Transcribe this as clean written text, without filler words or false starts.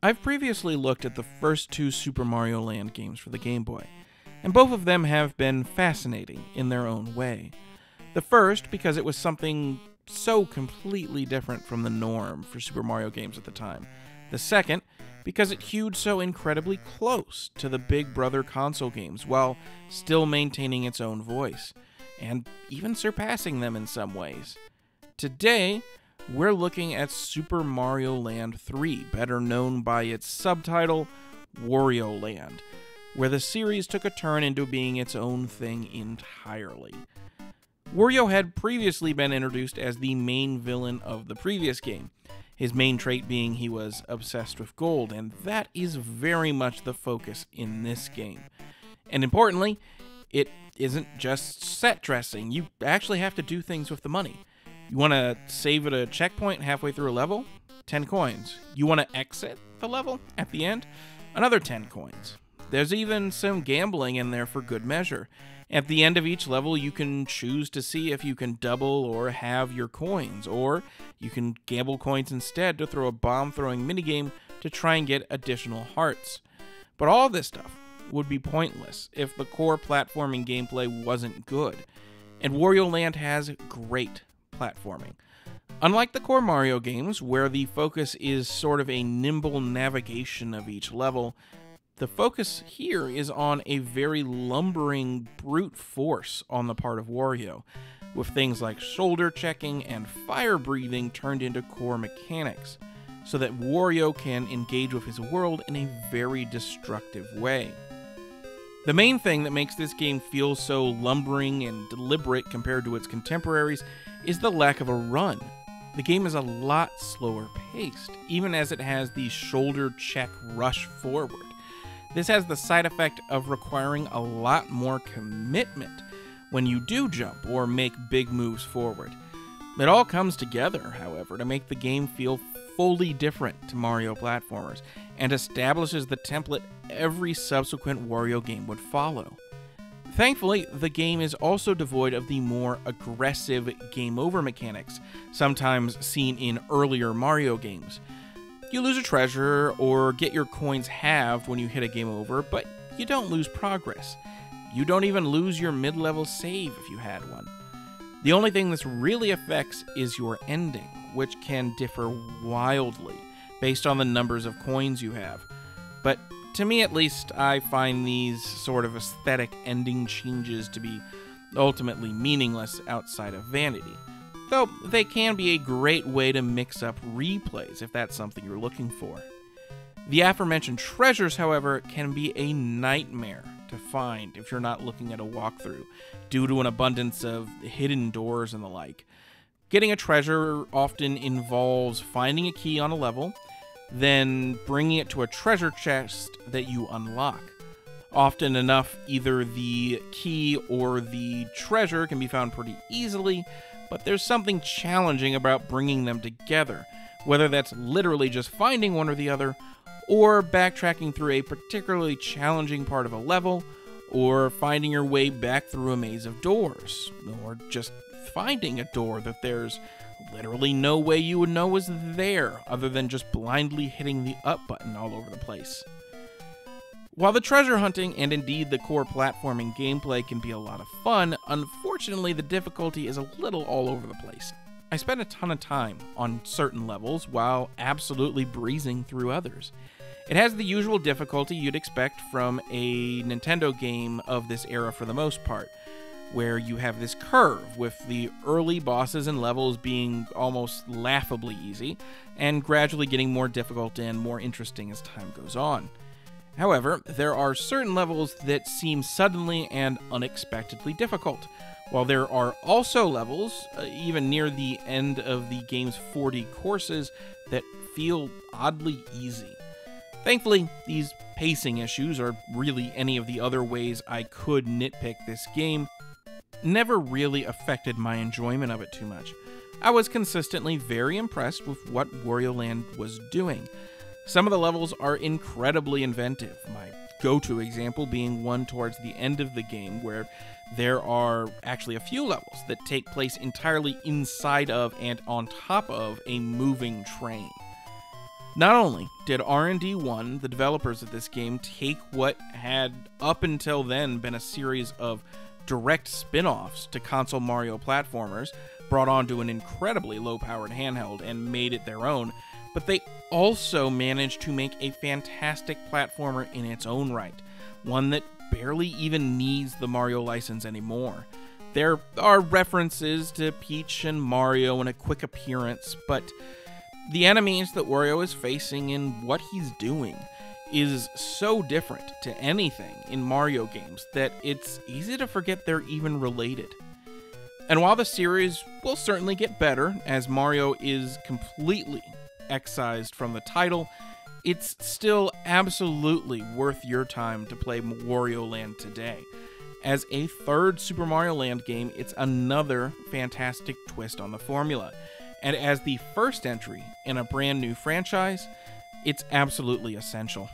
I've previously looked at the first two Super Mario Land games for the Game Boy, and both of them have been fascinating in their own way. The first because it was something so completely different from the norm for Super Mario games at the time. The second because it hewed so incredibly close to the Big Brother console games while still maintaining its own voice, and even surpassing them in some ways. Today, we're looking at Super Mario Land 3, better known by its subtitle, Wario Land, where the series took a turn into being its own thing entirely. Wario had previously been introduced as the main villain of the previous game, his main trait being he was obsessed with gold, and that is very much the focus in this game. And importantly, it isn't just set dressing, you actually have to do things with the money. You want to save at a checkpoint halfway through a level? 10 coins. You want to exit the level at the end? Another 10 coins. There's even some gambling in there for good measure. At the end of each level, you can choose to see if you can double or halve your coins, or you can gamble coins instead to throw a bomb-throwing minigame to try and get additional hearts. But all this stuff would be pointless if the core platforming gameplay wasn't good, and Wario Land has great platforming. Unlike the core Mario games, where the focus is sort of a nimble navigation of each level, the focus here is on a very lumbering brute force on the part of Wario, with things like shoulder checking and fire breathing turned into core mechanics, so that Wario can engage with his world in a very destructive way. The main thing that makes this game feel so lumbering and deliberate compared to its contemporaries is the lack of a run. The game is a lot slower paced, even as it has the shoulder check rush forward. This has the side effect of requiring a lot more commitment when you do jump or make big moves forward. It all comes together, however, to make the game feel fully different to Mario platformers, and establishes the template every subsequent Wario game would follow. Thankfully, the game is also devoid of the more aggressive game over mechanics, sometimes seen in earlier Mario games. You lose a treasure or get your coins halved when you hit a game over, but you don't lose progress. You don't even lose your mid-level save if you had one. The only thing this really affects is your ending, which can differ wildly based on the numbers of coins you have. But to me at least, I find these sort of aesthetic ending changes to be ultimately meaningless outside of vanity. Though they can be a great way to mix up replays if that's something you're looking for. The aforementioned treasures, however, can be a nightmare to find if you're not looking at a walkthrough, due to an abundance of hidden doors and the like. Getting a treasure often involves finding a key on a level, then bringing it to a treasure chest that you unlock. Often enough, either the key or the treasure can be found pretty easily, but there's something challenging about bringing them together, whether that's literally just finding one or the other, or backtracking through a particularly challenging part of a level, or finding your way back through a maze of doors, or just finding a door that there's literally no way you would know was there other than just blindly hitting the up button all over the place. While the treasure hunting and indeed the core platforming gameplay can be a lot of fun, unfortunately the difficulty is a little all over the place. I spent a ton of time on certain levels while absolutely breezing through others. It has the usual difficulty you'd expect from a Nintendo game of this era for the most part, where you have this curve with the early bosses and levels being almost laughably easy, and gradually getting more difficult and more interesting as time goes on. However, there are certain levels that seem suddenly and unexpectedly difficult, while there are also levels, even near the end of the game's 40 courses, that feel oddly easy. Thankfully, these pacing issues, or really any of the other ways I could nitpick this game, never really affected my enjoyment of it too much. I was consistently very impressed with what Wario Land was doing. Some of the levels are incredibly inventive, my go-to example being one towards the end of the game where there are actually a few levels that take place entirely inside of and on top of a moving train. Not only did R&D 1, the developers of this game, take what had up until then been a series of direct spin-offs to console Mario platformers, brought onto an incredibly low-powered handheld and made it their own, but they also managed to make a fantastic platformer in its own right, one that barely even needs the Mario license anymore. There are references to Peach and Mario in a quick appearance, but the enemies that Wario is facing and what he's doing is so different to anything in Mario games that it's easy to forget they're even related. And while the series will certainly get better, as Mario is completely excised from the title, it's still absolutely worth your time to play Wario Land today. As a third Super Mario Land game, it's another fantastic twist on the formula. And as the first entry in a brand new franchise, it's absolutely essential.